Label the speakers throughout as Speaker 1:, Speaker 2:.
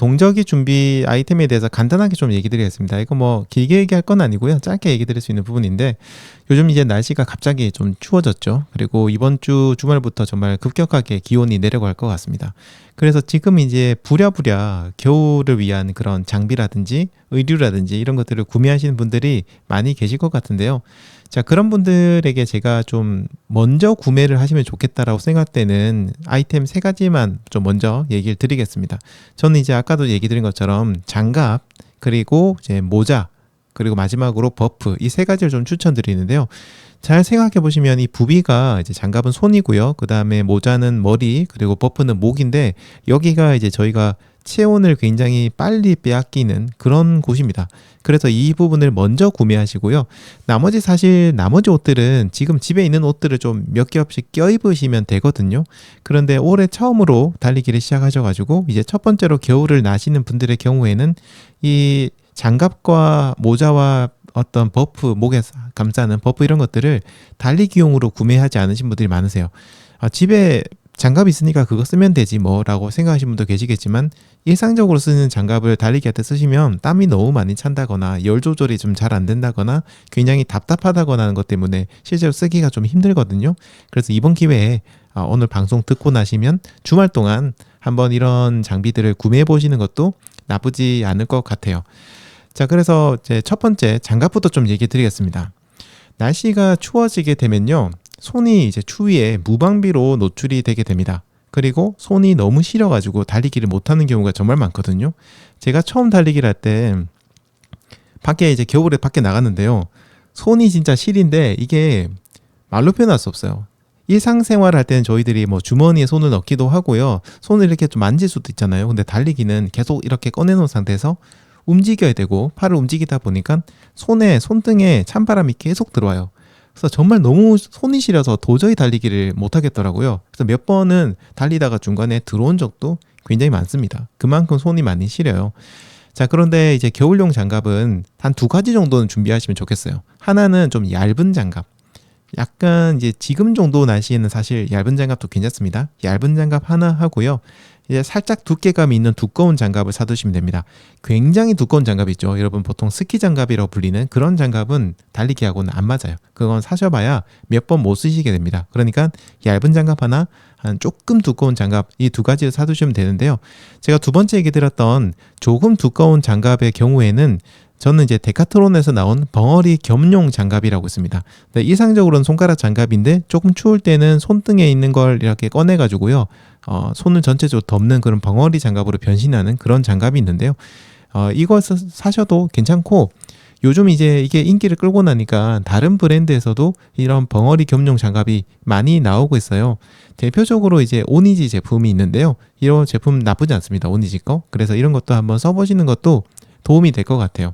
Speaker 1: 동저기 준비 아이템에 대해서 간단하게 좀 얘기 드리겠습니다. 이거 뭐 길게 얘기할 건 아니고요. 짧게 얘기 드릴 수 있는 부분인데, 요즘 이제 날씨가 갑자기 좀 추워졌죠. 그리고 이번 주 주말부터 정말 급격하게 기온이 내려갈 것 같습니다. 그래서 지금 이제 부랴부랴 겨울을 위한 그런 장비라든지 의류라든지 이런 것들을 구매하시는 분들이 많이 계실 것 같은데요. 자, 그런 분들에게 제가 좀 먼저 구매를 하시면 좋겠다라고 생각되는 아이템 3가지만 좀 먼저 얘기를 드리겠습니다. 저는 이제 아까도 얘기 드린 것처럼 장갑, 그리고 이제 모자, 그리고 마지막으로 버프, 이 3가지를 좀 추천드리는데요. 잘 생각해 보시면 이 부비가 이제 장갑은 손이고요. 그 다음에 모자는 머리, 그리고 버프는 목인데, 여기가 이제 저희가 체온을 굉장히 빨리 빼앗기는 그런 곳입니다. 그래서 이 부분을 먼저 구매하시고요. 나머지 옷들은 지금 집에 있는 옷들을 좀 몇 겹씩 껴입으시면 되거든요. 그런데 올해 처음으로 달리기를 시작하셔가지고 이제 첫 번째로 겨울을 나시는 분들의 경우에는 이 장갑과 모자와 어떤 버프, 목에 감싸는 버프 이런 것들을 달리기용으로 구매하지 않으신 분들이 많으세요. 집에 장갑 있으니까 그거 쓰면 되지 뭐 라고 생각하시는 분도 계시겠지만, 일상적으로 쓰는 장갑을 달리기 할 때 쓰시면 땀이 너무 많이 찬다거나 열 조절이 좀 잘 안 된다거나 굉장히 답답하다거나 하는 것 때문에 실제로 쓰기가 좀 힘들거든요. 그래서 이번 기회에 오늘 방송 듣고 나시면 주말 동안 한번 이런 장비들을 구매해 보시는 것도 나쁘지 않을 것 같아요. 자, 그래서 제 첫 번째 장갑부터 좀 얘기 드리겠습니다. 날씨가 추워지게 되면요, 손이 이제 추위에 무방비로 노출이 되게 됩니다. 그리고 손이 너무 시려가지고 달리기를 못하는 경우가 정말 많거든요. 제가 처음 달리기를 할 때 밖에 이제 겨울에 밖에 나갔는데요, 손이 진짜 시린데 이게 말로 표현할 수 없어요. 일상생활 할 때는 저희들이 뭐 주머니에 손을 넣기도 하고요, 손을 이렇게 좀 만질 수도 있잖아요. 근데 달리기는 계속 이렇게 꺼내놓은 상태에서 움직여야 되고, 팔을 움직이다 보니까 손등에 찬바람이 계속 들어와요. 그래서 정말 너무 손이 시려서 도저히 달리기를 못 하겠더라고요. 그래서 몇 번은 달리다가 중간에 들어온 적도 굉장히 많습니다. 그만큼 손이 많이 시려요. 자, 그런데 이제 겨울용 장갑은 한 2가지 정도는 준비하시면 좋겠어요. 하나는 좀 얇은 장갑. 약간 이제 지금 정도 날씨에는 사실 얇은 장갑도 괜찮습니다. 얇은 장갑 하나 하고요. 이제 살짝 두께감이 있는 두꺼운 장갑을 사두시면 됩니다. 굉장히 두꺼운 장갑 있죠. 여러분 보통 스키 장갑이라고 불리는 그런 장갑은 달리기하고는 안 맞아요. 그건 사셔봐야 몇 번 못 쓰시게 됩니다. 그러니까 얇은 장갑 하나, 한 조금 두꺼운 장갑, 이 2가지를 사두시면 되는데요. 제가 두 번째 얘기 드렸던 조금 두꺼운 장갑의 경우에는 저는 이제 데카트론에서 나온 벙어리 겸용 장갑이라고 있습니다. 이상적으로는 손가락 장갑인데 조금 추울 때는 손등에 있는 걸 이렇게 꺼내가지고요, 손을 전체적으로 덮는 그런 벙어리 장갑으로 변신하는 그런 장갑이 있는데요. 이걸 사셔도 괜찮고, 요즘 이제 이게 인기를 끌고 나니까 다른 브랜드에서도 이런 벙어리 겸용 장갑이 많이 나오고 있어요. 대표적으로 이제 오니지 제품이 있는데요. 이런 제품 나쁘지 않습니다. 오니지 거. 그래서 이런 것도 한번 써보시는 것도 도움이 될 것 같아요.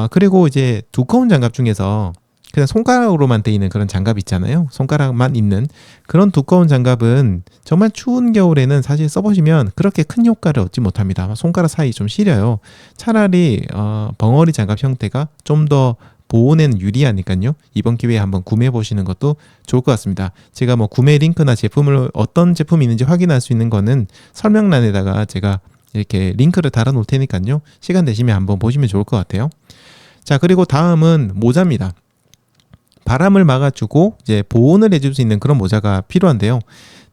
Speaker 1: 그리고 이제 두꺼운 장갑 중에서 그냥 손가락으로만 돼 있는 그런 장갑 있잖아요. 손가락만 있는 그런 두꺼운 장갑은 정말 추운 겨울에는 사실 써보시면 그렇게 큰 효과를 얻지 못합니다. 손가락 사이 좀 시려요. 차라리 벙어리 장갑 형태가 좀 더 보온에는 유리하니까요. 이번 기회에 한번 구매해 보시는 것도 좋을 것 같습니다. 제가 뭐 구매 링크나 제품을 어떤 제품이 있는지 확인할 수 있는 거는 설명란에다가 제가 이렇게 링크를 달아 놓을 테니까요. 시간 되시면 한번 보시면 좋을 것 같아요. 자, 그리고 다음은 모자입니다. 바람을 막아주고 이제 보온을 해줄 수 있는 그런 모자가 필요한데요.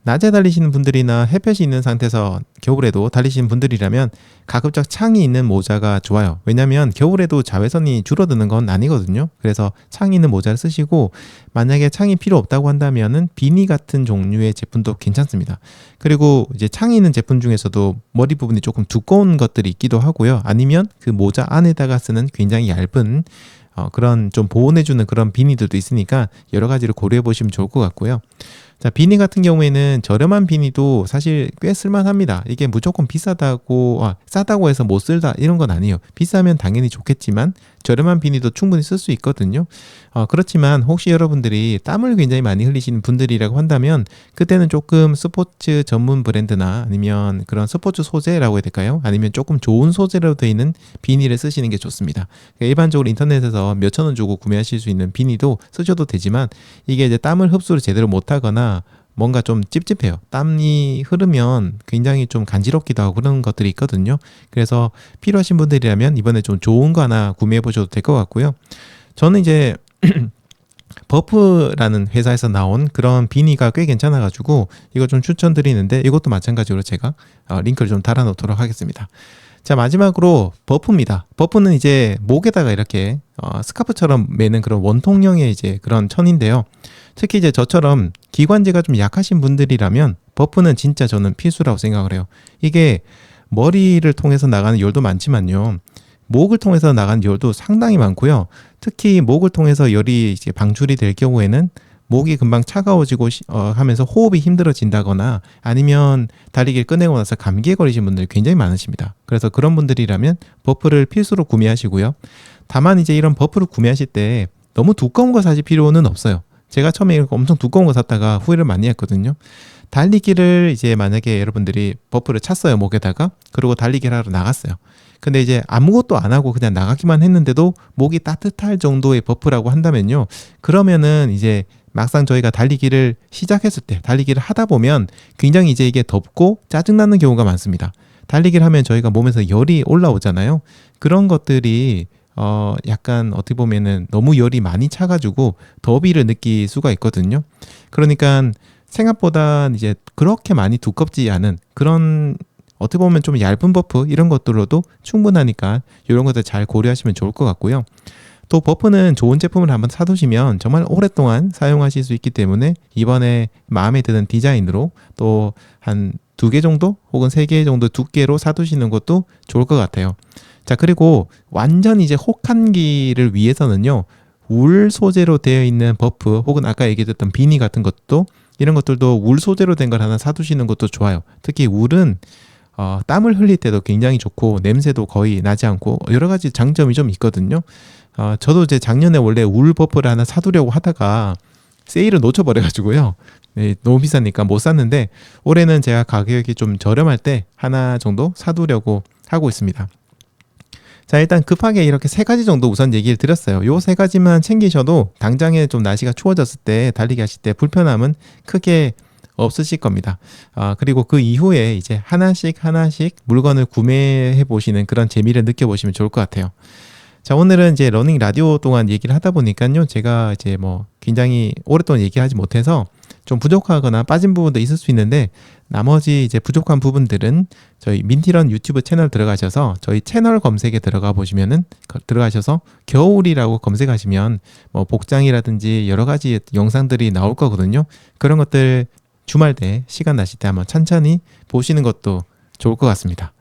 Speaker 1: 낮에 달리시는 분들이나 햇볕이 있는 상태에서 겨울에도 달리시는 분들이라면 가급적 창이 있는 모자가 좋아요. 왜냐하면 겨울에도 자외선이 줄어드는 건 아니거든요. 그래서 창이 있는 모자를 쓰시고, 만약에 창이 필요 없다고 한다면은 비니 같은 종류의 제품도 괜찮습니다. 그리고 이제 창이 있는 제품 중에서도 머리 부분이 조금 두꺼운 것들이 있기도 하고요. 아니면 그 모자 안에다가 쓰는 굉장히 얇은 그런 좀 보온해주는 그런 비니들도 있으니까 여러 가지를 고려해 보시면 좋을 것 같고요. 자, 비니 같은 경우에는 저렴한 비니도 사실 꽤 쓸만합니다. 이게 무조건 싸다고 해서 못 쓸다 이런 건 아니에요. 비싸면 당연히 좋겠지만 저렴한 비니도 충분히 쓸 수 있거든요. 그렇지만 혹시 여러분들이 땀을 굉장히 많이 흘리시는 분들이라고 한다면 그때는 조금 스포츠 전문 브랜드나 아니면 그런 스포츠 소재라고 해야 될까요? 아니면 조금 좋은 소재로 되어 있는 비니를 쓰시는 게 좋습니다. 그러니까 일반적으로 인터넷에서 몇천 원 주고 구매하실 수 있는 비니도 쓰셔도 되지만, 이게 이제 땀을 흡수를 제대로 못하거나 뭔가 좀 찝찝해요. 땀이 흐르면 굉장히 좀 간지럽기도 하고 그런 것들이 있거든요. 그래서 필요하신 분들이라면 이번에 좀 좋은 거 하나 구매해 보셔도 될 것 같고요. 저는 이제 버프라는 회사에서 나온 그런 비니가 꽤 괜찮아가지고 이거 좀 추천드리는데, 이것도 마찬가지로 제가 링크를 좀 달아놓도록 하겠습니다. 자, 마지막으로 버프입니다. 버프는 이제 목에다가 이렇게 스카프처럼 매는 그런 원통형의 이제 그런 천인데요. 특히 이제 저처럼 기관지가 좀 약하신 분들이라면 버프는 진짜 저는 필수라고 생각을 해요. 이게 머리를 통해서 나가는 열도 많지만요, 목을 통해서 나가는 열도 상당히 많고요. 특히 목을 통해서 열이 이제 방출이 될 경우에는 목이 금방 차가워지고 하면서 호흡이 힘들어진다거나 아니면 달리기를 끝내고 나서 감기에 걸리신 분들이 굉장히 많으십니다. 그래서 그런 분들이라면 버프를 필수로 구매하시고요. 다만 이제 이런 버프를 구매하실 때 너무 두꺼운 거 사실 필요는 없어요. 제가 처음에 엄청 두꺼운 거 샀다가 후회를 많이 했거든요. 달리기를 이제 만약에 여러분들이 버프를 찼어요, 목에다가. 그리고 달리기를 하러 나갔어요. 근데 이제 아무것도 안 하고 그냥 나가기만 했는데도 목이 따뜻할 정도의 버프라고 한다면요, 그러면은 이제 막상 저희가 달리기를 시작했을 때, 달리기를 하다 보면 굉장히 이제 이게 덥고 짜증나는 경우가 많습니다. 달리기를 하면 저희가 몸에서 열이 올라오잖아요. 그런 것들이 약간 어떻게 보면은 너무 열이 많이 차가지고 더위를 느낄 수가 있거든요. 그러니까 생각보다 이제 그렇게 많이 두껍지 않은 그런, 어떻게 보면 좀 얇은 버프 이런 것들로도 충분하니까 이런 것들 잘 고려하시면 좋을 것 같고요. 또 버프는 좋은 제품을 한번 사두시면 정말 오랫동안 사용하실 수 있기 때문에 이번에 마음에 드는 디자인으로 또 한 2개 정도 혹은 3개 정도 두께로 사두시는 것도 좋을 것 같아요. 자, 그리고 완전 이제 혹한기를 위해서는요, 울 소재로 되어 있는 버프 혹은 아까 얘기했던 비니 같은 것도, 이런 것들도 울 소재로 된 걸 하나 사두시는 것도 좋아요. 특히 울은 땀을 흘릴 때도 굉장히 좋고 냄새도 거의 나지 않고 여러 가지 장점이 좀 있거든요. 저도 이제 작년에 원래 울 버프를 하나 사두려고 하다가 세일을 놓쳐버려가지고요. 네, 너무 비싸니까 못 샀는데 올해는 제가 가격이 좀 저렴할 때 하나 정도 사두려고 하고 있습니다. 자, 일단 급하게 이렇게 3가지 정도 우선 얘기를 드렸어요. 요 3가지만 챙기셔도 당장에 좀 날씨가 추워졌을 때 달리기 하실 때 불편함은 크게 없으실 겁니다. 그리고 그 이후에 이제 하나씩 물건을 구매해 보시는 그런 재미를 느껴보시면 좋을 것 같아요. 자, 오늘은 이제 러닝 라디오 동안 얘기를 하다 보니까요, 제가 이제 뭐 굉장히 오랫동안 얘기하지 못해서 좀 부족하거나 빠진 부분도 있을 수 있는데, 나머지 이제 부족한 부분들은 저희 민티런 유튜브 채널 들어가셔서 저희 채널 검색에 들어가 보시면은, 들어가셔서 겨울이라고 검색하시면 뭐 복장이라든지 여러 가지 영상들이 나올 거거든요. 그런 것들 주말 때 시간 나실 때 한번 천천히 보시는 것도 좋을 것 같습니다.